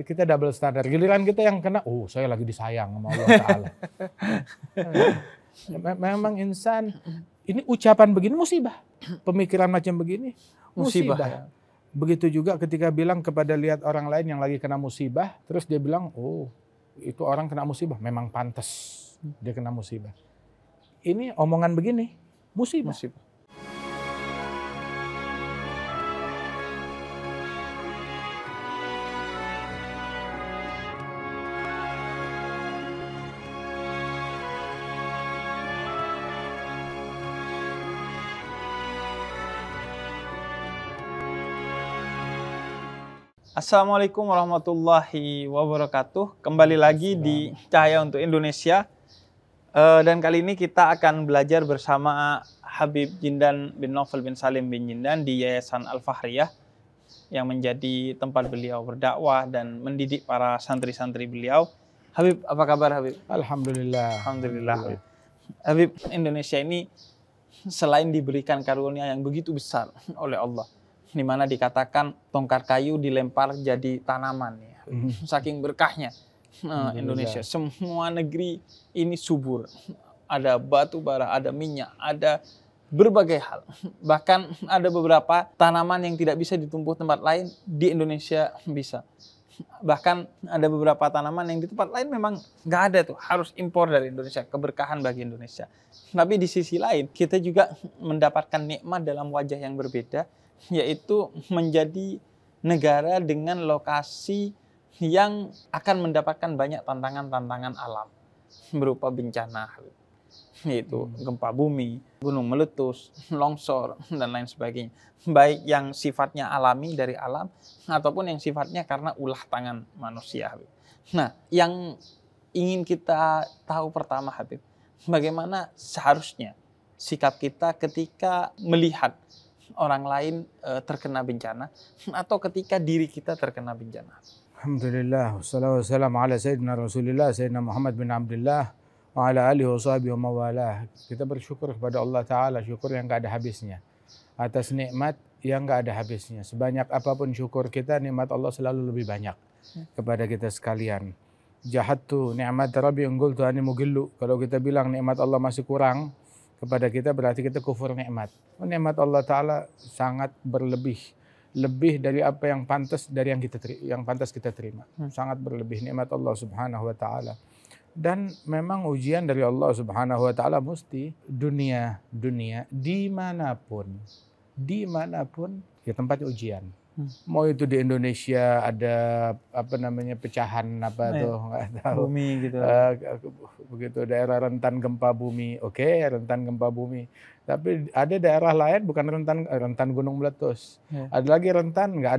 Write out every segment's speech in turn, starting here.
kita double standar. Giliran kita yang kena, oh saya lagi disayang sama Allah Ta'ala. Memang insan, ini ucapan begini musibah. Pemikiran macam begini musibah. Begitu juga ketika bilang kepada lihat orang lain yang lagi kena musibah, terus dia bilang, oh itu orang kena musibah, memang pantas dia kena musibah. Ini omongan begini, musibah. Assalamualaikum warahmatullahi wabarakatuh. Kembali lagi di Cahaya untuk Indonesia. Dan kali ini kita akan belajar bersama Habib Jindan bin Naufal bin Salim bin Jindan di Yayasan Al-Fahriyah yang menjadi tempat beliau berdakwah dan mendidik para santri-santri beliau. Habib, apa kabar Habib? Alhamdulillah. Alhamdulillah. Habib, Indonesia ini selain diberikan karunia yang begitu besar oleh Allah, di mana dikatakan tongkat kayu dilempar jadi tanaman ya. Saking berkahnya Indonesia. Semua negeri ini subur. Ada batu bara, ada minyak, ada berbagai hal. Bahkan ada beberapa tanaman yang tidak bisa ditumbuh tempat lain, di Indonesia bisa. Bahkan ada beberapa tanaman yang di tempat lain memang nggak ada tuh, harus impor dari Indonesia, keberkahan bagi Indonesia. Tapi di sisi lain kita juga mendapatkan nikmat dalam wajah yang berbeda, yaitu menjadi negara dengan lokasi yang akan mendapatkan banyak tantangan-tantangan alam berupa bencana, yaitu gempa bumi, gunung meletus, longsor, dan lain sebagainya. Baik yang sifatnya alami dari alam, ataupun yang sifatnya karena ulah tangan manusia. Nah, yang ingin kita tahu pertama, Habib, bagaimana seharusnya sikap kita ketika melihat orang lain terkena bencana atau ketika diri kita terkena bencana. Alhamdulillah, wassalatu wassalamu ala sayyidina Rasulillah, Sayyidina Muhammad bin Abdullah, wa ala alihi wa sahbihi wa mawalah. Kita bersyukur kepada Allah Ta'ala, syukur yang gak ada habisnya. Atas nikmat yang gak ada habisnya. Sebanyak apapun syukur kita, nikmat Allah selalu lebih banyak kepada kita sekalian. Jahattu ni'mat Rabbi unggultu ani mugillu. Kalau kita bilang nikmat Allah masih kurang kepada kita, berarti kita kufur nikmat. Nikmat Allah Ta'ala sangat berlebih, lebih dari apa yang pantas dari yang pantas kita terima. Sangat berlebih nikmat Allah Subhanahu wa Ta'ala. Dan memang ujian dari Allah Subhanahu wa Ta'ala mesti dunia dimanapun ya tempatnya ujian. Mau itu di Indonesia ada pecahan tuh nggak tahu, bumi gitu. Begitu daerah rentan gempa bumi, oke, rentan gempa bumi. Tapi ada daerah lain bukan rentan gunung meletus. Ada lagi rentan nggak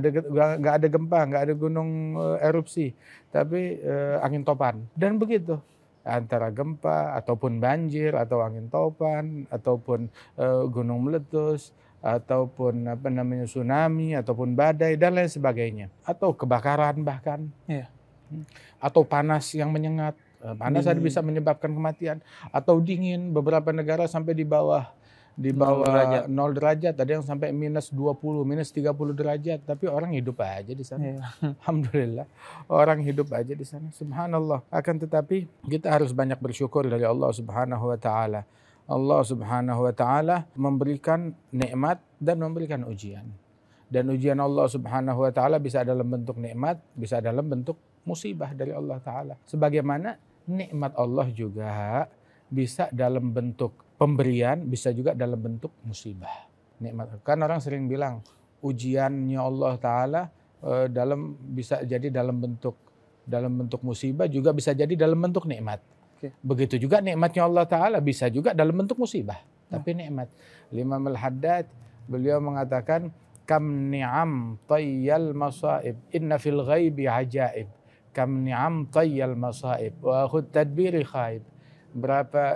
ada gempa, nggak ada gunung erupsi, tapi angin topan. Dan begitu antara gempa ataupun banjir atau angin topan ataupun gunung meletus ataupun tsunami ataupun badai dan lain sebagainya, atau kebakaran bahkan, atau panas yang menyengat. Panas bisa menyebabkan kematian, atau dingin, beberapa negara sampai di bawah 0 derajat, ada yang sampai -20, -30 derajat, tapi orang hidup aja di sana. Alhamdulillah, orang hidup aja di sana. Subhanallah. Akan tetapi kita harus banyak bersyukur dari Allah Subhanahu wa Ta'ala. Allah Subhanahu wa Ta'ala memberikan nikmat dan memberikan ujian. Dan ujian Allah Subhanahu wa Ta'ala bisa dalam bentuk nikmat, bisa dalam bentuk musibah dari Allah Ta'ala. Sebagaimana nikmat Allah juga bisa dalam bentuk pemberian, bisa juga dalam bentuk musibah. Nikmat. Kan orang sering bilang ujiannya Allah Ta'ala bisa jadi dalam bentuk musibah, juga bisa jadi dalam bentuk nikmat. Begitu juga nikmatnya Allah Ta'ala bisa juga dalam bentuk musibah, tapi nikmat. Imam Al-Haddad beliau mengatakan, kam ni'am tayyal masaib inna fil ghaibi ajaib, kam ni'am tayyal masaib wa khud tadbiri khaib. Berapa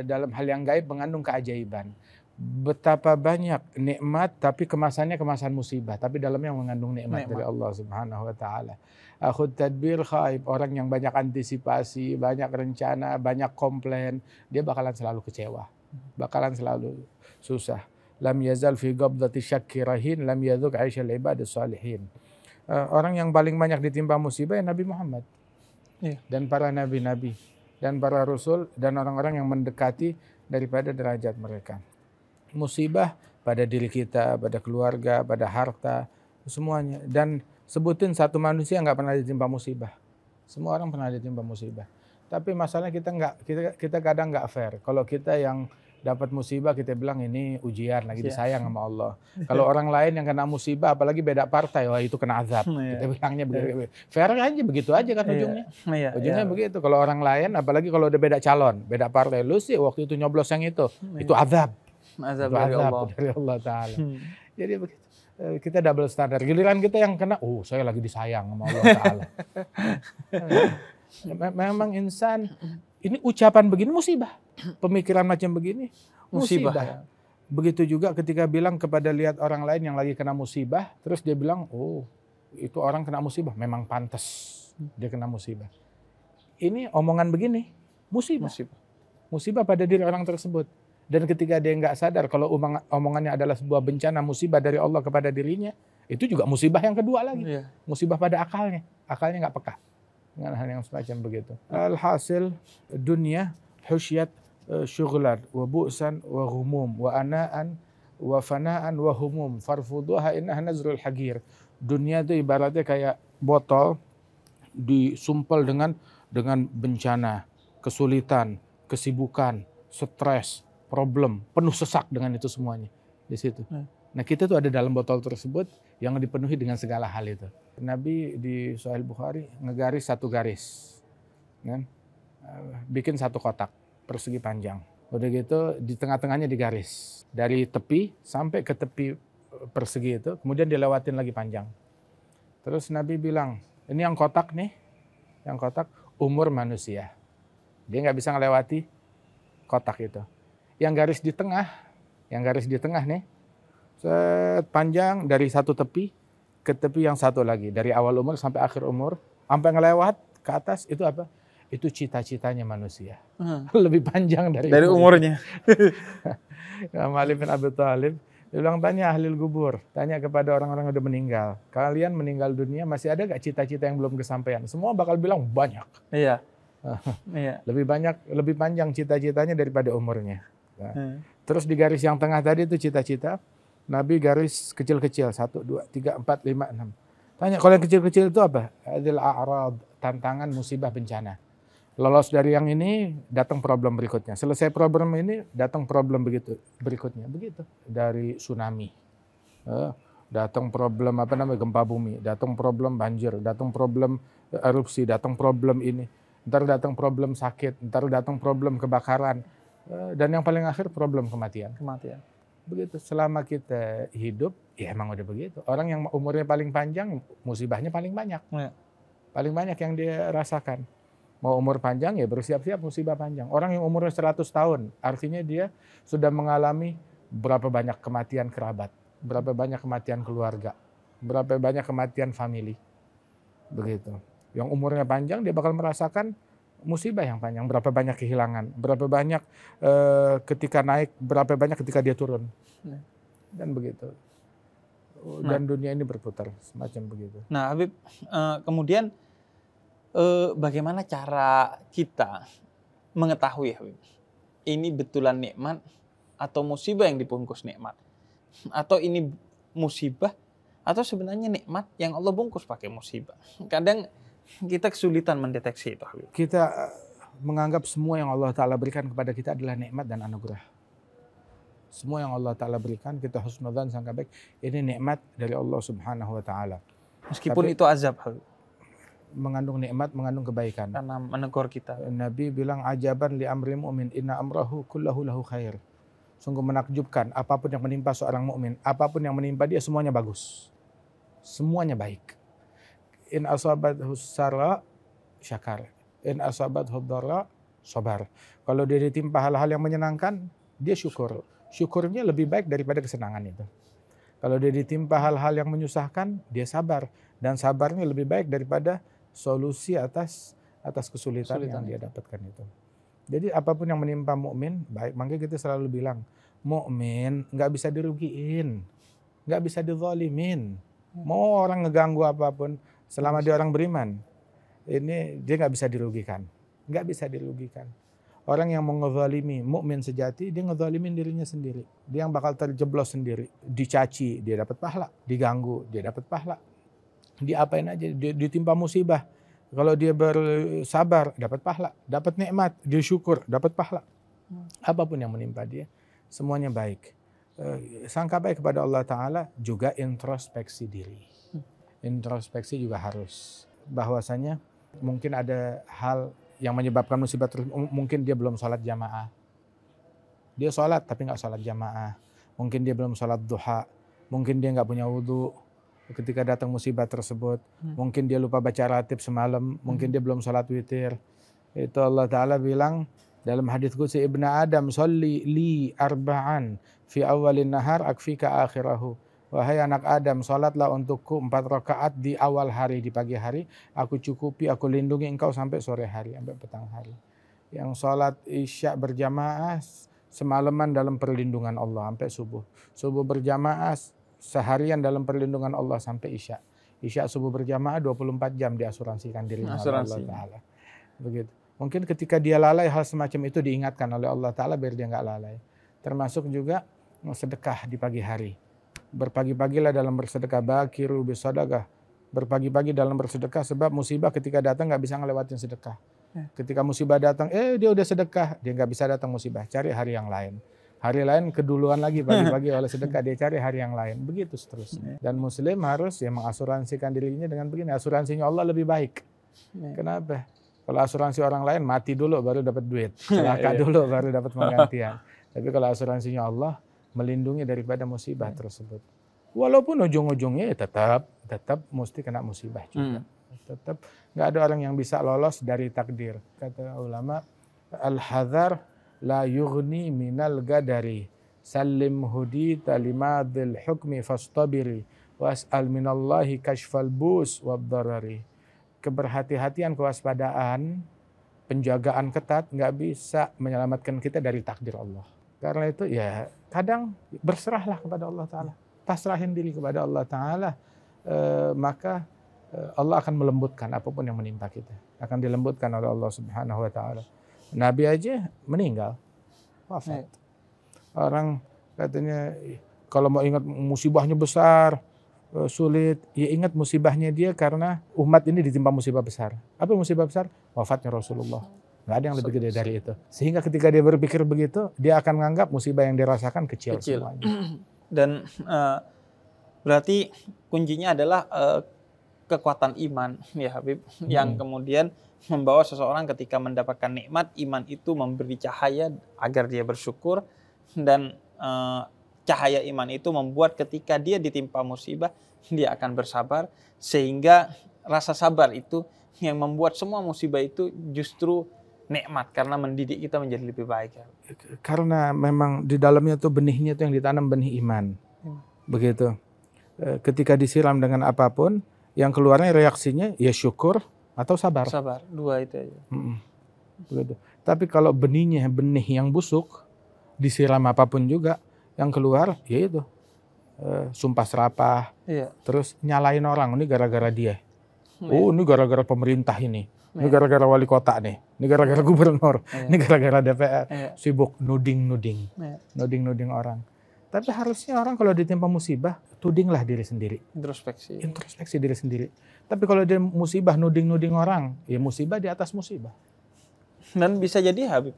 dalam hal yang gaib mengandung keajaiban. Betapa banyak nikmat tapi kemasannya kemasan musibah, tapi dalamnya mengandung nikmat dari Allah Subhanahu wa Ta'ala. Akhud tadbir khaib, orang yang banyak antisipasi, banyak rencana, banyak komplain, dia bakalan selalu kecewa, bakalan selalu susah. Lam yazal fi qabdati syakki rahin, lam yadhuk 'aishal ibadus salihin. Orang yang paling banyak ditimpa musibah ya Nabi Muhammad. Iya. Dan para nabi-nabi dan para rasul dan orang-orang yang mendekati daripada derajat mereka. Musibah pada diri kita, pada keluarga, pada harta, semuanya. Dan sebutin satu manusia nggak pernah ditimpa musibah. Semua orang pernah ditimpa musibah. Tapi masalahnya kita kadang nggak fair. Kalau kita yang dapat musibah kita bilang ini ujian, lagi disayang sama Allah. Kalau orang lain yang kena musibah, apalagi beda partai, wah itu kena azab. Kita bilangnya begitu. Fair aja, begitu aja kan ujungnya. Ujungnya begitu. Kalau orang lain, apalagi kalau udah beda calon, beda partai, lu sih waktu itu nyoblos yang itu azab. Azab dari Allah Ta'ala. Jadi begitu. Kita double standar. Giliran kita yang kena, saya lagi disayang sama Allah Ta'ala. Memang insan, ini ucapan begini musibah. Pemikiran macam begini musibah. Begitu juga ketika bilang kepada lihat orang lain yang lagi kena musibah, terus dia bilang, itu orang kena musibah, memang pantas dia kena musibah. Ini omongan begini, musibah. Musibah pada diri orang tersebut. Dan ketika dia nggak sadar kalau omongannya adalah sebuah bencana musibah dari Allah kepada dirinya, itu juga musibah yang kedua lagi. Musibah pada akalnya nggak peka dengan hal yang semacam begitu. Alhasil dunia husyat syughlan wa bu'san wa ghumum wa anaan wa fanaan wa humum farfuduha innaha nazrul hagir. Dunia itu ibaratnya kayak botol disumpel dengan bencana, kesulitan, kesibukan, stres, problem, penuh sesak dengan itu semuanya di situ. Nah kita tuh ada dalam botol tersebut yang dipenuhi dengan segala hal itu. Nabi di Sahih Bukhari ngegaris satu garis, kan? Bikin satu kotak persegi panjang. Udah gitu di tengah-tengahnya digaris dari tepi sampai ke tepi persegi itu, kemudian dilewatin lagi panjang. Terus Nabi bilang, ini yang kotak nih, yang kotak umur manusia. Dia nggak bisa ngelewati kotak itu. Yang garis di tengah nih, panjang dari satu tepi ke tepi yang satu lagi, dari awal umur sampai akhir umur, sampai ngelewat ke atas itu apa? Itu cita-citanya manusia. Lebih panjang dari umurnya. Ali bin Abi Thalib dia bilang, tanya ahli kubur, tanya kepada orang-orang yang udah meninggal, kalian meninggal dunia masih ada gak cita-cita yang belum kesampaian? Semua bakal bilang banyak. Iya. Lebih panjang cita-citanya daripada umurnya. Terus di garis yang tengah tadi itu cita-cita, Nabi garis kecil-kecil, 1, 2, 3, 4, 5, 6. Tanya, kalau yang kecil-kecil itu apa? Adil a'rad, tantangan, musibah, bencana. Lolos dari yang ini, datang problem berikutnya. Selesai problem ini, datang problem berikutnya. Begitu. Dari tsunami, datang problem gempa bumi, datang problem banjir, datang problem erupsi, datang problem ini. Ntar datang problem sakit, ntar datang problem kebakaran. Dan yang paling akhir problem kematian. Begitu. Selama kita hidup, ya emang udah begitu. Orang yang umurnya paling panjang, musibahnya paling banyak. Paling banyak yang dia rasakan. Mau umur panjang ya bersiap-siap musibah panjang. Orang yang umurnya 100 tahun, artinya dia sudah mengalami berapa banyak kematian kerabat, berapa banyak kematian keluarga, berapa banyak kematian family. Begitu. Yang umurnya panjang dia bakal merasakan musibah yang panjang, berapa banyak kehilangan, berapa banyak ketika naik, berapa banyak ketika dia turun. Dan begitu. Dan dunia ini berputar semacam begitu. Nah, Habib, kemudian bagaimana cara kita mengetahui, Habib, ini betulan nikmat atau musibah yang dibungkus nikmat? Atau ini musibah atau sebenarnya nikmat yang Allah bungkus pakai musibah? Kadang kita kesulitan mendeteksi itu, Habib. Kita menganggap semua yang Allah Ta'ala berikan kepada kita adalah nikmat dan anugerah. Semua yang Allah Ta'ala berikan, kita husnudzan, sangka baik, ini nikmat dari Allah Subhanahu Wa Ta'ala. Meskipun itu azab, Habib. Mengandung nikmat, mengandung kebaikan. Karena menegur kita. Nabi bilang, ajaban li amri mu'min, inna amrahu kullahu lahu khair. Sungguh menakjubkan, apapun yang menimpa seorang mukmin, apapun yang menimpa dia, semuanya bagus. Semuanya baik. In asabathu sarra syakar, in asabathu dharra sabar. Kalau dia ditimpa hal-hal yang menyenangkan, dia syukur. Syukurnya lebih baik daripada kesenangan itu. Kalau dia ditimpa hal-hal yang menyusahkan, dia sabar, dan sabarnya lebih baik daripada solusi atas kesulitan yang dia dapatkan itu. Jadi apapun yang menimpa mukmin baik. Makanya kita selalu bilang, mukmin nggak bisa dirugiin, nggak bisa dizalimin. Mau orang ngeganggu apapun, selama dia orang beriman, ini dia nggak bisa dirugikan. Nggak bisa dirugikan. Orang yang mau ngezalimi mukmin sejati, dia ngezalimin dirinya sendiri. Dia yang bakal terjeblos sendiri. Dicaci, dia dapat pahala. Diganggu, dia dapat pahala. Diapain aja, dia ditimpa musibah. Kalau dia bersabar, dapat pahala. Dapat nikmat, dia syukur, dapat pahala. Apapun yang menimpa dia, semuanya baik. Sangka baik kepada Allah Ta'ala, juga introspeksi diri. Introspeksi juga harus. Bahwasanya mungkin ada hal yang menyebabkan musibah terus, mungkin dia belum sholat jamaah. Dia sholat tapi nggak sholat jamaah. Mungkin dia belum sholat duha. Mungkin dia nggak punya wudhu ketika datang musibah tersebut. Mungkin dia lupa baca ratib semalam. Mungkin dia belum sholat witir. Itu Allah Ta'ala bilang dalam hadits qudsi, Ibnu Adam sholli li arba'an fi awalin nahar akfika akhirahu. Wahai anak Adam, sholatlah untukku 4 rakaat di awal hari, di pagi hari. Aku cukupi, aku lindungi engkau sampai sore hari, sampai petang hari. Yang sholat isya berjamaah semalaman dalam perlindungan Allah sampai subuh. Subuh berjamaah seharian dalam perlindungan Allah sampai isya. Isya subuh berjamaah 24 jam diasuransikan dirinya oleh Allah Ta'ala. Begitu. Mungkin ketika dia lalai, hal semacam itu diingatkan oleh Allah Ta'ala biar dia nggak lalai. Termasuk juga sedekah di pagi hari. Berpagi-pagilah dalam bersedekah, bakiru bisadaqah. Berpagi-pagi dalam bersedekah, sebab musibah ketika datang nggak bisa ngelewatin sedekah. Ketika musibah datang, dia udah sedekah, dia nggak bisa datang musibah, cari hari yang lain. Hari lain keduluan lagi pagi-pagi oleh sedekah, dia cari hari yang lain. Begitu seterusnya. Dan muslim harus ya mengasuransikan dirinya dengan begini, asuransinya Allah lebih baik. Kenapa? Kalau asuransi orang lain mati dulu baru dapat duit, celaka dulu baru dapat penggantian. Tapi kalau asuransinya Allah melindungi daripada musibah tersebut. Walaupun ujung-ujungnya ya tetap mesti kena musibah juga. Tetap nggak ada orang yang bisa lolos dari takdir. Kata ulama, al-hadhar la yughni minal gadari. Salim hudita limadil hukmi fastabiri. Was'al minallahi kashfal bus wabdarari. Keberhati-hatian, kewaspadaan, penjagaan ketat nggak bisa menyelamatkan kita dari takdir Allah. Karena itu ya kadang berserahlah kepada Allah Ta'ala. Pasrahin diri kepada Allah Ta'ala. Maka Allah akan melembutkan apapun yang menimpa kita. Akan dilembutkan oleh Allah Subhanahu Wa Ta'ala. Nabi aja meninggal. Wafat. Orang katanya kalau mau ingat musibahnya besar, sulit. Ya ingat musibahnya dia karena umat ini ditimpa musibah besar. Apa musibah besar? Wafatnya Rasulullah. Nggak ada yang lebih gede dari itu. Sehingga ketika dia berpikir begitu, dia akan menganggap musibah yang dirasakan kecil. Semuanya. Dan berarti kuncinya adalah kekuatan iman, ya Habib, yang kemudian membawa seseorang ketika mendapatkan nikmat, iman itu memberi cahaya agar dia bersyukur, dan cahaya iman itu membuat ketika dia ditimpa musibah, dia akan bersabar, sehingga rasa sabar itu yang membuat semua musibah itu justru nikmat karena mendidik kita menjadi lebih baik. Karena memang di dalamnya tuh benihnya tuh yang ditanam benih iman. Begitu. Ketika disiram dengan apapun, yang keluarnya reaksinya ya syukur atau sabar. Sabar, dua itu aja. Begitu. Tapi kalau benihnya benih yang busuk, disiram apapun juga, yang keluar ya itu sumpah serapah. Terus nyalain orang, ini gara-gara dia. Oh, ini gara-gara pemerintah ini. Ini gara-gara wali kota nih, ini gara-gara gubernur, ini gara-gara DPR. Sibuk nuding-nuding orang. Tapi harusnya orang kalau ditimpa musibah, tudinglah diri sendiri. Introspeksi diri sendiri. Tapi kalau dia musibah nuding-nuding orang, ya musibah di atas musibah. Dan bisa jadi Habib,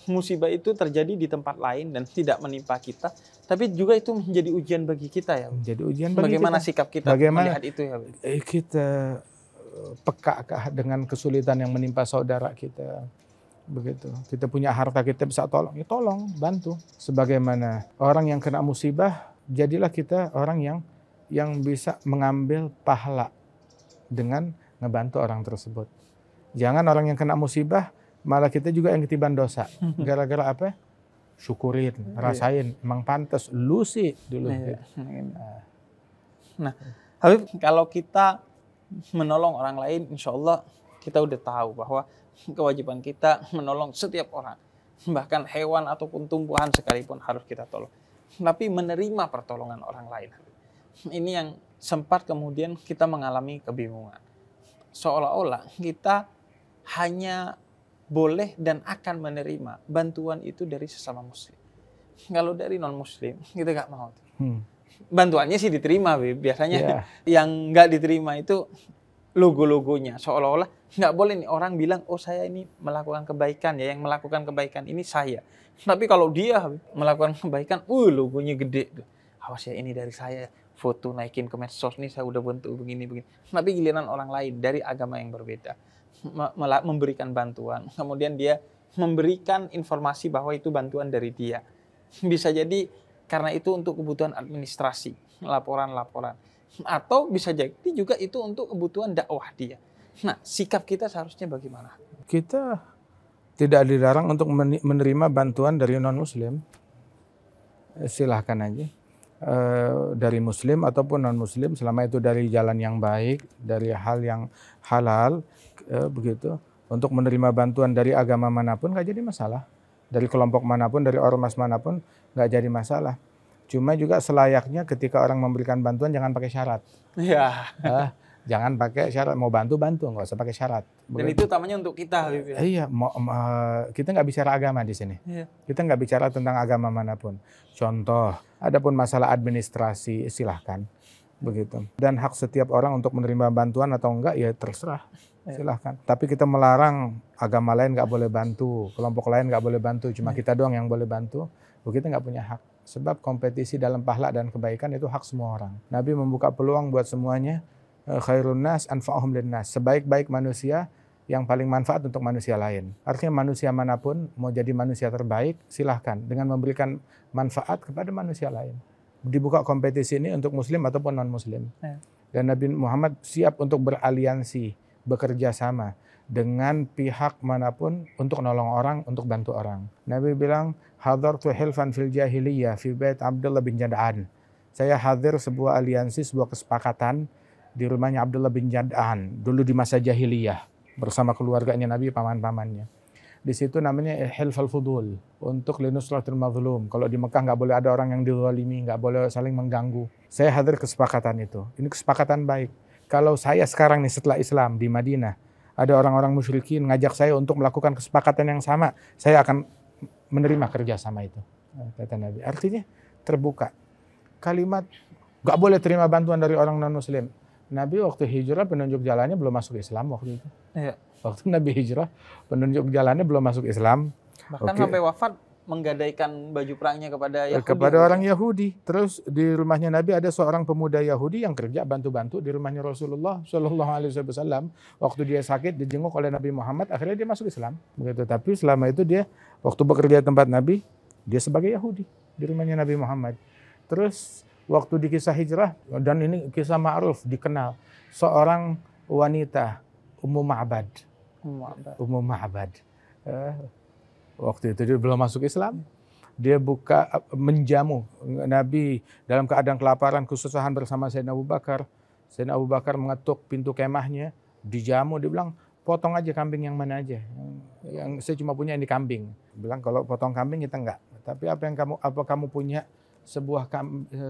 musibah itu terjadi di tempat lain dan tidak menimpa kita, tapi juga itu menjadi ujian bagi kita ya. Menjadi ujian bagi bagaimana kita. Sikap kita melihat itu ya Habib? Kita peka dengan kesulitan yang menimpa saudara kita. Begitu. Kita punya harta, kita bisa tolong, ya tolong, bantu. Sebagaimana orang yang kena musibah, jadilah kita orang yang bisa mengambil pahala dengan ngebantu orang tersebut. Jangan orang yang kena musibah, malah kita juga yang ketiban dosa. Gara-gara apa? Syukurin, rasain, emang pantas, lu sih dulu. Nah, Habib, kalau kita menolong orang lain, insya Allah kita udah tahu bahwa kewajiban kita menolong setiap orang, bahkan hewan ataupun tumbuhan sekalipun harus kita tolong. Tapi menerima pertolongan orang lain, ini yang sempat kemudian kita mengalami kebingungan. Seolah-olah kita hanya boleh dan akan menerima bantuan itu dari sesama muslim. Kalau dari non-muslim, kita nggak mau. Bantuannya sih diterima, biasanya yang nggak diterima itu logo-logonya. Seolah-olah nggak boleh nih orang bilang, oh saya ini melakukan kebaikan ya, yang melakukan kebaikan ini saya. Tapi kalau dia melakukan kebaikan, logonya gede. Awas ya, ini dari saya. Foto naikin ke medsos nih, saya udah bentuk begini. Tapi giliran orang lain dari agama yang berbeda memberikan bantuan. Kemudian dia memberikan informasi bahwa itu bantuan dari dia. Bisa jadi karena itu untuk kebutuhan administrasi, laporan-laporan. Atau bisa jadi juga itu untuk kebutuhan dakwah dia. Nah, sikap kita seharusnya bagaimana? Kita tidak dilarang untuk menerima bantuan dari non-muslim. Silahkan aja. Dari muslim ataupun non-muslim, selama itu dari jalan yang baik, dari hal yang halal, begitu. Untuk menerima bantuan dari agama manapun nggak jadi masalah. Dari kelompok manapun, dari ormas manapun nggak jadi masalah. Cuma juga selayaknya ketika orang memberikan bantuan jangan pakai syarat. Iya. Jangan pakai syarat, mau bantu, nggak usah pakai syarat. Dan itu utamanya untuk kita. Iya, kita nggak bicara agama di sini. Iya. Kita nggak bicara tentang agama manapun. Contoh, adapun masalah administrasi silahkan, begitu. Dan hak setiap orang untuk menerima bantuan atau enggak ya terserah, silahkan. Tapi kita melarang agama lain nggak boleh bantu, kelompok lain nggak boleh bantu, cuma kita doang yang boleh bantu. Kita nggak punya hak. Sebab kompetisi dalam pahala dan kebaikan itu hak semua orang. Nabi membuka peluang buat semuanya. Khairun nas anfa'uhum linnas. Sebaik-baik manusia yang paling manfaat untuk manusia lain. Artinya manusia manapun mau jadi manusia terbaik, silahkan dengan memberikan manfaat kepada manusia lain. Dibuka kompetisi ini untuk muslim ataupun non-muslim. Dan Nabi Muhammad siap untuk beraliansi, bekerja sama dengan pihak manapun untuk nolong orang, untuk bantu orang. Nabi bilang, hadartu hilfan fil jahiliyah fi bait Abdullah bin Jad'an. Saya hadir sebuah aliansi, sebuah kesepakatan di rumahnya Abdullah bin Jad'an dulu di masa jahiliyah bersama keluarganya Nabi, paman-pamannya. Di situ namanya hilfal fudul, untuk linusratul mazlum. Kalau di Mekah nggak boleh ada orang yang dizalimi, nggak boleh saling mengganggu. Saya hadir kesepakatan itu. Ini kesepakatan baik. Kalau saya sekarang nih setelah Islam di Madinah, ada orang-orang musyrikin ngajak saya untuk melakukan kesepakatan yang sama, saya akan menerima kerjasama itu, kata Nabi. Artinya terbuka. Kalimat nggak boleh terima bantuan dari orang non-muslim. Nabi waktu hijrah penunjuk jalannya belum masuk Islam waktu itu. Iya. Waktu Nabi hijrah penunjuk jalannya belum masuk Islam. Bahkan sampai wafat menggadaikan baju perangnya kepada Yahudi. Kepada orang Yahudi. Terus di rumahnya Nabi ada seorang pemuda Yahudi yang kerja bantu-bantu di rumahnya Rasulullah Shallallahu Alaihi Wasallam. Waktu dia sakit dijenguk oleh Nabi Muhammad, akhirnya dia masuk Islam. Begitu. Tapi selama itu dia waktu bekerja di tempat Nabi, dia sebagai Yahudi di rumahnya Nabi Muhammad. Terus waktu di kisah hijrah, dan ini kisah ma'ruf, dikenal, seorang wanita Ummu Ma'bad. Waktu itu dia belum masuk Islam. Dia buka, menjamu Nabi dalam keadaan kelaparan, kesusahan bersama Sayyidina Abu Bakar. Sayyidina Abu Bakar mengetuk pintu kemahnya, dijamu, dia bilang, potong aja kambing yang mana aja. Yang saya cuma punya ini kambing. Bilang kalau potong kambing kita enggak. Tapi apa kamu punya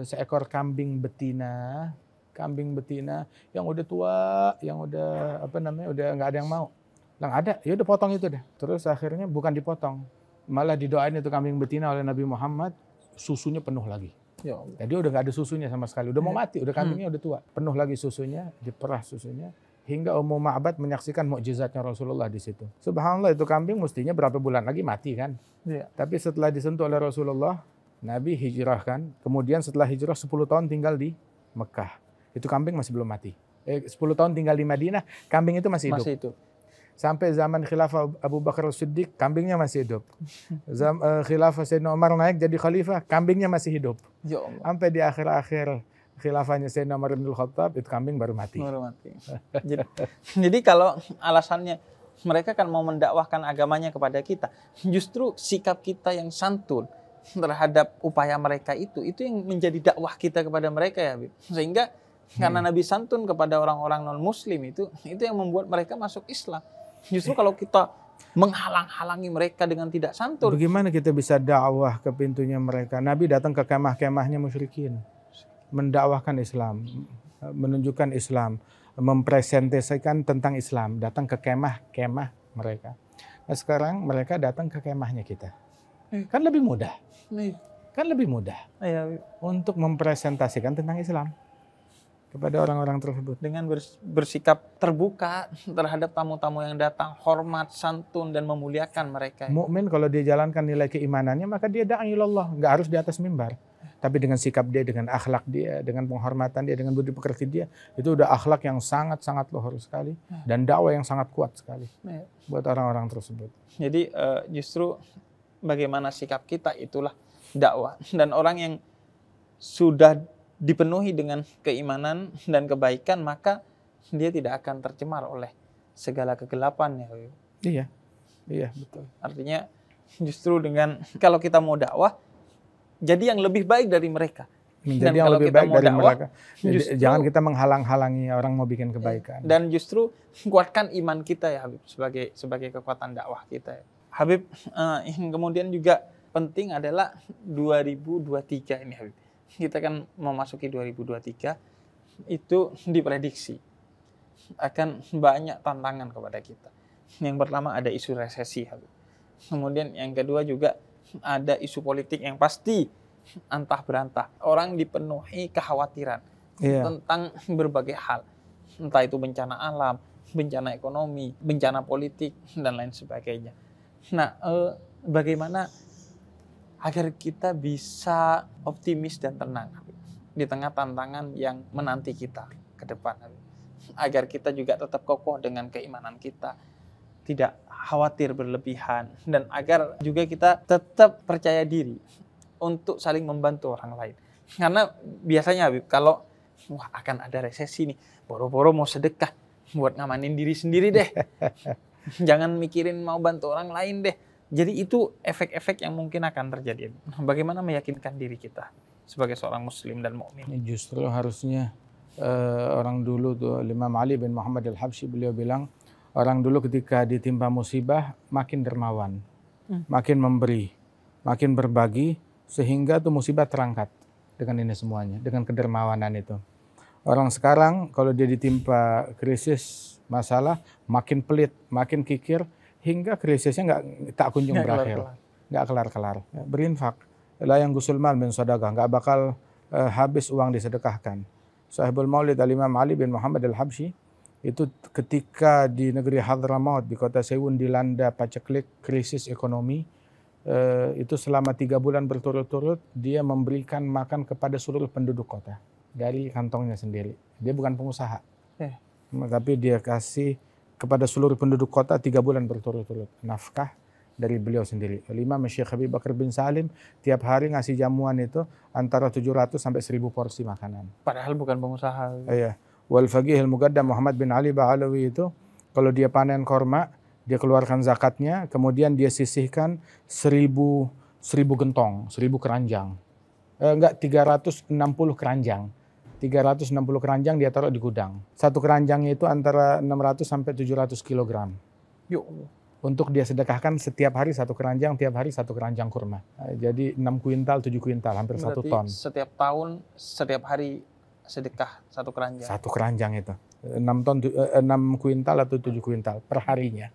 seekor kambing betina yang udah tua, yang udah udah nggak ada yang mau. Ada, ya udah potong itu deh. Terus akhirnya bukan dipotong, malah didoain itu kambing betina oleh Nabi Muhammad, susunya penuh lagi. Ya Allah. Jadi udah nggak ada susunya sama sekali, udah mau mati, udah kambingnya udah tua, penuh lagi susunya, diperah susunya. Hingga Ummu Ma'bad menyaksikan mukjizatnya Rasulullah di situ. Subhanallah, itu kambing mestinya berapa bulan lagi mati kan? Ya. Tapi setelah disentuh oleh Rasulullah, Nabi hijrahkan, kemudian setelah hijrah 10 tahun tinggal di Mekah. Itu kambing masih belum mati. 10 tahun tinggal di Madinah, kambing itu masih hidup. Sampai zaman khilafah Abu Bakar As-Siddiq, kambingnya masih hidup. Khilafah Sayyidina Umar naik jadi khalifah, kambingnya masih hidup. Ya Allah. Sampai di akhir-akhir khilafahnya Sayyidina Umar bin Khattab, itu kambing baru mati. Jadi kalau alasannya mereka kan mau mendakwahkan agamanya kepada kita, justru sikap kita yang santun terhadap upaya mereka itu yang menjadi dakwah kita kepada mereka ya, Habib. Sehingga karena Nabi santun kepada orang-orang non-muslim itu yang membuat mereka masuk Islam. Justru kalau kita menghalang-halangi mereka dengan tidak santun, bagaimana kita bisa dakwah ke pintunya mereka? Nabi datang ke kemah-kemahnya musyrikin, mendakwahkan Islam. menunjukkan Islam, mempresentasikan tentang Islam, datang ke kemah-kemah mereka. Nah sekarang mereka datang ke kemahnya kita. Kan lebih mudah. Kan lebih mudah untuk mempresentasikan tentang Islam kepada orang-orang tersebut. Dengan bersikap terbuka terhadap tamu-tamu yang datang, hormat, santun, dan memuliakan mereka. Mukmin kalau dia jalankan nilai keimanannya, maka dia da'i ilallah, nggak harus di atas mimbar. Tapi dengan sikap dia, dengan akhlak dia, dengan penghormatan dia, dengan budi pekerti dia, itu udah akhlak yang sangat-sangat luhur sekali dan dakwah yang sangat kuat sekali buat orang-orang tersebut. Jadi justru bagaimana sikap kita itulah dakwah. Dan orang yang sudah dipenuhi dengan keimanan dan kebaikan, maka dia tidak akan tercemar oleh segala kegelapan. Iya, betul. Artinya justru dengan kalau kita mau dakwah, jadi yang lebih baik dari mereka. Menjadi yang lebih baik dari mereka. Justru, jangan kita menghalang-halangi orang mau bikin kebaikan. Dan justru kuatkan iman kita ya Habib, sebagai kekuatan dakwah kita. Habib, yang kemudian juga penting adalah 2023 ini Habib. Kita kan memasuki 2023, itu diprediksi akan banyak tantangan kepada kita. Yang pertama ada isu resesi Habib. Kemudian yang kedua juga ada isu politik yang pasti antah berantah. Orang dipenuhi kekhawatiran tentang berbagai hal. Entah itu bencana alam, bencana ekonomi, bencana politik, dan lain sebagainya. Nah, bagaimana agar kita bisa optimis dan tenang di tengah tantangan yang menanti kita ke depan. Agar kita juga tetap kokoh dengan keimanan kita, tidak khawatir berlebihan, dan agar juga kita tetap percaya diri untuk saling membantu orang lain. Karena biasanya Habib, kalau akan ada resesi nih, boro-boro mau sedekah buat ngamanin diri sendiri deh. Jangan mikirin mau bantu orang lain deh. Jadi itu efek-efek yang mungkin akan terjadi. Bagaimana meyakinkan diri kita sebagai seorang muslim dan mukmin? Justru harusnya orang dulu tuh Imam Ali bin Muhammad al-Habsyi, beliau bilang orang dulu ketika ditimpa musibah makin dermawan, makin memberi, makin berbagi, sehingga tuh musibah terangkat dengan ini semuanya, dengan kedermawanan itu. Orang sekarang kalau dia ditimpa krisis, masalah, makin pelit, makin kikir, hingga krisisnya tak kunjung berakhir, nggak kelar-kelar. Berinfak, la yang gusul mal min sadaqah, nggak bakal habis uang disedekahkan. Sahibul Maulid Al-Imam Ali bin Muhammad al-Habsyi itu ketika di negeri Hadramaut di kota Sewun dilanda paceklik krisis ekonomi, itu selama 3 bulan berturut-turut dia memberikan makan kepada seluruh penduduk kota dari kantongnya sendiri. Dia bukan pengusaha, tapi dia kasih kepada seluruh penduduk kota 3 bulan berturut-turut nafkah dari beliau sendiri. Imam Syekh Habib Bakar bin Salim tiap hari ngasih jamuan itu antara 700 sampai 1000 porsi makanan. Padahal bukan pengusaha. Iya. Wal Faqih al-Muqaddam Muhammad bin Ali Ba'alawi itu kalau dia panen korma, dia keluarkan zakatnya, kemudian dia sisihkan 1000 gentong, 1000 keranjang. 360 keranjang. 360 keranjang dia taruh di gudang. Satu keranjangnya itu antara 600 sampai 700 kilogram. Untuk dia sedekahkan setiap hari 1 keranjang, tiap hari 1 keranjang kurma. Jadi 6 kuintal, 7 kuintal, hampir 1 ton. Setiap tahun, setiap hari sedekah 1 keranjang. 1 keranjang itu. 6 kuintal atau 7 kuintal per harinya.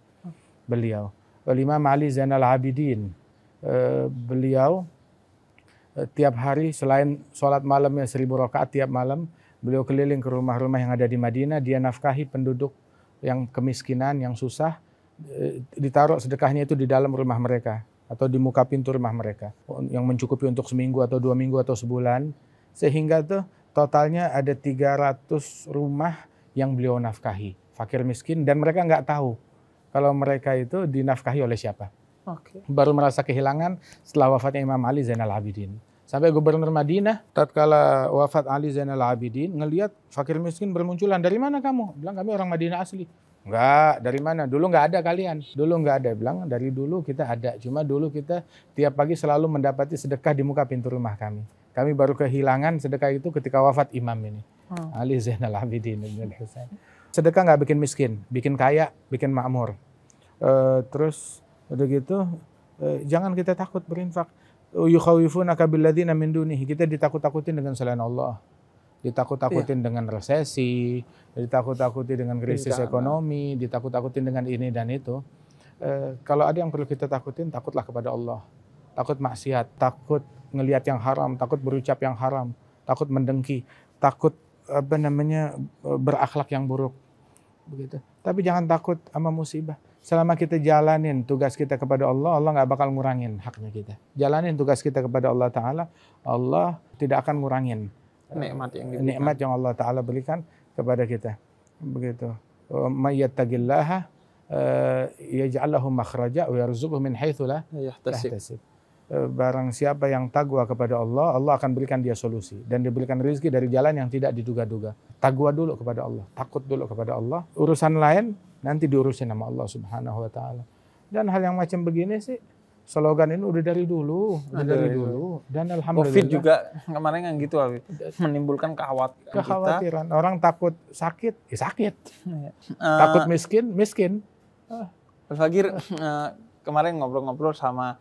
Beliau. Imam Ali Zainal Abidin. Beliau tiap hari selain sholat malamnya 1000 rakaat tiap malam, beliau keliling ke rumah-rumah yang ada di Madinah, dia nafkahi penduduk yang kemiskinan, yang susah, ditaruh sedekahnya itu di dalam rumah mereka atau di muka pintu rumah mereka, yang mencukupi untuk seminggu atau 2 minggu atau sebulan, sehingga tuh totalnya ada 300 rumah yang beliau nafkahi, fakir miskin, dan mereka nggak tahu kalau mereka itu dinafkahi oleh siapa. Baru merasa kehilangan setelah wafatnya Imam Ali Zainal Abidin. Sampai gubernur Madinah, tatkala wafat Ali Zainal Abidin, ngelihat fakir miskin bermunculan. Dari mana kamu? Bilang kami orang Madinah asli. Enggak, dari mana? Dulu enggak ada kalian. Dulu enggak ada. Bilang dari dulu kita ada. Cuma dulu kita tiap pagi selalu mendapati sedekah di muka pintu rumah kami. Kami baru kehilangan sedekah itu ketika wafat imam ini. Ali Zainal Abidin. Sedekah enggak bikin miskin, bikin kaya, bikin makmur. Terus udah gitu, jangan kita takut berinfak. Yukhawifunaka billadzina min dunihi. Kita ditakut-takutin dengan selain Allah. ditakut-takutin dengan resesi, ditakut-takuti dengan krisis Bencana. ekonomi, ditakut-takutin dengan ini dan itu. Kalau ada yang perlu kita takutin, takutlah kepada Allah. Takut maksiat, takut ngelihat yang haram, takut berucap yang haram, takut mendengki, takut berakhlak yang buruk. Begitu. Tapi jangan takut sama musibah. Selama kita jalanin tugas kita kepada Allah, Allah nggak bakal ngurangin haknya kita. Jalanin tugas kita kepada Allah Ta'ala, Allah tidak akan ngurangin nikmat yang Allah Ta'ala berikan kepada kita. Begitu. May yattaqillaha yaj'al lahu makhraja wa yarzuqhu min haitsu la yahtasib. Barang siapa yang takwa kepada Allah, Allah akan berikan dia solusi dan diberikan rezeki dari jalan yang tidak diduga-duga. Takwa dulu kepada Allah, takut dulu kepada Allah. Urusan lain nanti diurusin sama Allah Subhanahu wa taala. Dan hal yang macam begini sih slogan ini udah dari dulu, dan alhamdulillah. Covid juga kemarin kan gitu, Habib. Menimbulkan kekhawatiran. Orang takut sakit, ya sakit. Takut miskin. Al-Fagir kemarin ngobrol-ngobrol sama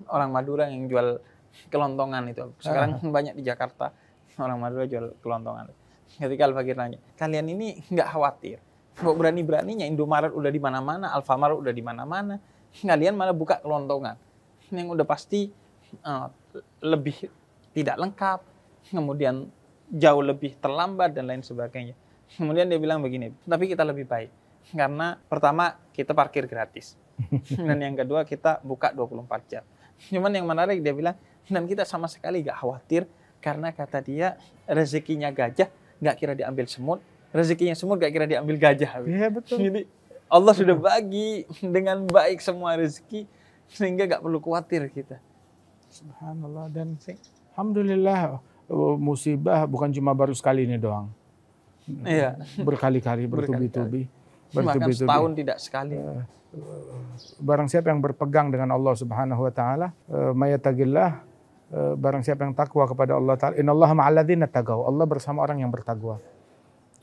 orang Madura yang jual kelontongan itu. Sekarang banyak di Jakarta orang Madura jual kelontongan. Ketika Al-Fagir nanya, kalian ini nggak khawatir? Kok berani-beraninya Indomaret udah di mana-mana, Alfamart udah di mana-mana, kalian malah buka kelontongan yang udah pasti lebih tidak lengkap, kemudian jauh lebih terlambat dan lain sebagainya. Kemudian dia bilang begini, tapi kita lebih baik karena pertama kita parkir gratis dan yang kedua kita buka 24 jam. Cuman yang menarik dia bilang, dan kita sama sekali gak khawatir karena kata dia rezekinya gajah gak kira diambil semut, rezekinya semut gak kira diambil gajah. Iya betul. Jadi Allah sudah bagi dengan baik semua rezeki sehingga gak perlu khawatir kita. Subhanallah. Dan alhamdulillah musibah bukan cuma baru sekali ini doang. Iya. Berkali-kali, bertubi-tubi. Bahkan setahun tidak sekali. Barang siapa yang berpegang dengan Allah Subhanahu wa taala, mayatagillah, barang siapa yang takwa kepada Allah taala, innallaha ma'al ladzina taqaw. Allah bersama orang yang bertakwa.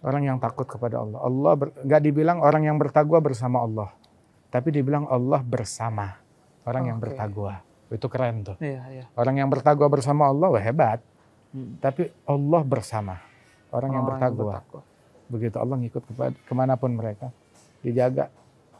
Orang yang takut kepada Allah. Enggak dibilang orang yang bertakwa bersama Allah. Tapi dibilang Allah bersama orang yang bertakwa. Itu keren tuh. Iya. Orang yang bertakwa bersama Allah, wah hebat. Tapi Allah bersama orang yang bertakwa. Begitu Allah ngikut kemanapun mereka. Dijaga.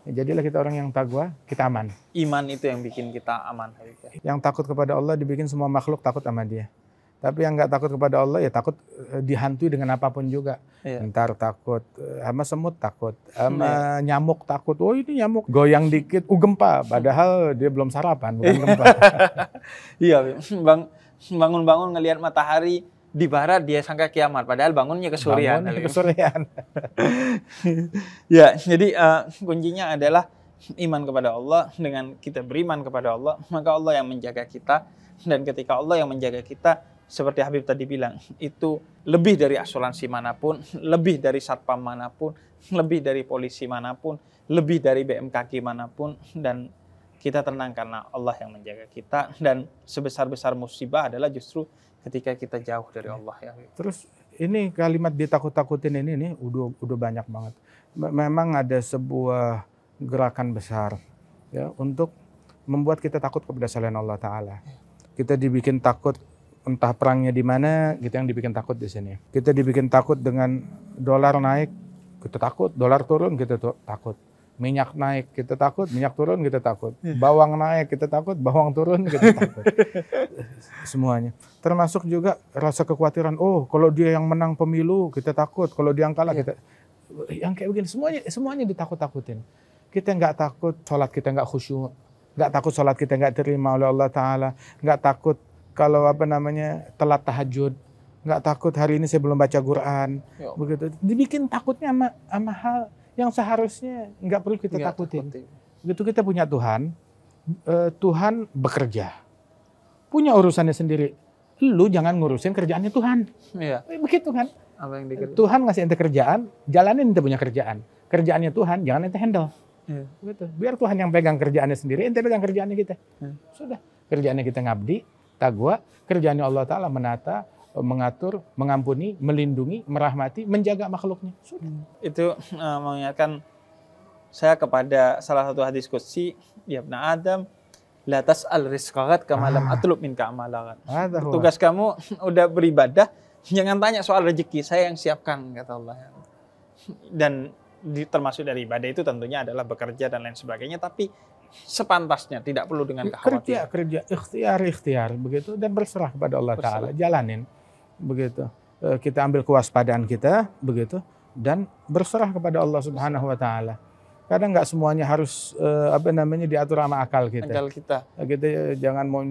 Jadilah kita orang yang takwa, kita aman. Iman itu yang bikin kita aman. Yang takut kepada Allah dibikin semua makhluk takut sama dia. Tapi yang nggak takut kepada Allah ya takut dihantui dengan apapun juga. Iya. Ntar takut sama semut, takut sama nyamuk, takut. Oh ini nyamuk goyang dikit, gempa. Padahal dia belum sarapan, bukan gempa. Iya, bangun-bangun ngelihat matahari di barat dia sangka kiamat. Padahal bangunnya kesorean. Ya, jadi kuncinya adalah iman kepada Allah. Dengan kita beriman kepada Allah, maka Allah yang menjaga kita. Dan ketika Allah yang menjaga kita, seperti Habib tadi bilang, itu lebih dari asuransi manapun, lebih dari satpam manapun, lebih dari polisi manapun, lebih dari BMKG manapun, dan kita tenang karena Allah yang menjaga kita. Dan sebesar-besar musibah adalah justru ketika kita jauh dari Allah. Ya. Terus ini kalimat ditakut-takutin ini udah banyak banget. Memang ada sebuah gerakan besar ya untuk membuat kita takut kepada selain Allah Ta'ala. Kita dibikin takut entah perangnya di mana, kita yang dibikin takut di sini. Kita dibikin takut dengan dolar naik, kita takut. Dolar turun, kita takut. Minyak naik, kita takut. Minyak turun, kita takut. Bawang naik, kita takut. Bawang turun, kita takut. Semuanya. Termasuk juga rasa kekhawatiran. Oh, kalau dia yang menang pemilu, kita takut. Kalau dia yang kalah, kita. Yang kayak begini, semuanya ditakut-takutin. Kita nggak takut sholat kita nggak khusyuk. Nggak takut sholat kita nggak terima oleh Allah Ta'ala. Nggak takut kalau telat tahajud. Nggak takut hari ini saya belum baca Quran. Begitu. Dibikin takutnya sama hal yang seharusnya nggak perlu kita takutin. Begitu kita punya Tuhan. Tuhan bekerja. Punya urusannya sendiri. Lu jangan ngurusin kerjaannya Tuhan. Iya. Begitu kan. Apa yang Tuhan ngasih ente kerjaan, jalanin ente punya kerjaan. Kerjaannya Tuhan, jangan ente handle. Gitu. Biar Tuhan yang pegang kerjaannya sendiri, ente pegang kerjaannya kita. Sudah. Kerjaannya kita ngabdi, takwa, kerjaannya Allah Ta'ala menata, mengatur, mengampuni, melindungi, merahmati, menjaga makhluknya. Sudah. Itu mengingatkan saya kepada salah satu hadis qudsi, ya Ibn Adam, la tas'al rizqakat kama lam atlub minka amalan. Tugas kamu udah beribadah, Jangan tanya soal rezeki, saya yang siapkan, kata Allah. Dan termasuk dari ibadah itu tentunya adalah bekerja dan lain sebagainya, tapi sepantasnya, tidak perlu dengan kekhawatiran. Kerja, ikhtiar begitu, dan berserah kepada Allah Ta'ala, jalanin begitu. Kita ambil kewaspadaan kita begitu, dan berserah kepada Allah Subhanahu Wa Ta'ala. Kadang nggak semuanya harus diatur sama akal kita. Kita jangan mau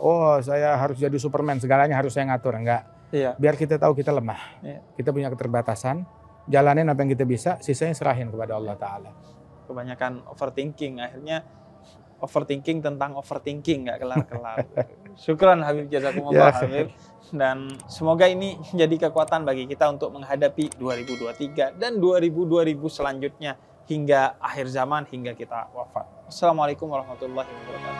oh saya harus jadi Superman, segalanya harus saya ngatur, enggak. Iya. Biar kita tahu kita lemah, kita punya keterbatasan, jalanin apa yang kita bisa, sisanya serahin kepada Allah Ta'ala. Kebanyakan overthinking, akhirnya overthinking tentang overthinking, nggak kelar-kelar. Syukran Habib, jazakumullah Habib. Dan semoga ini jadi kekuatan bagi kita untuk menghadapi 2023 dan 2000 selanjutnya hingga akhir zaman, hingga kita wafat. Assalamualaikum warahmatullahi wabarakatuh.